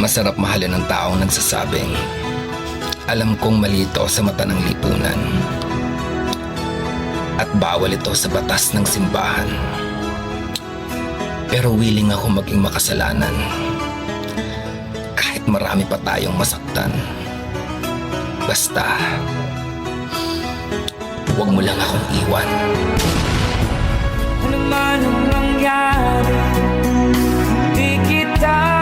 Masarap mahalin ng taong nagsasabing, alam kong mali ito sa mata ng lipunan at bawal ito sa batas ng simbahan. Pero willing ako maging makasalanan kahit marami pa tayong masaktan. Basta, huwag mo lang akong iwan. Ano man ang mangyari, di kita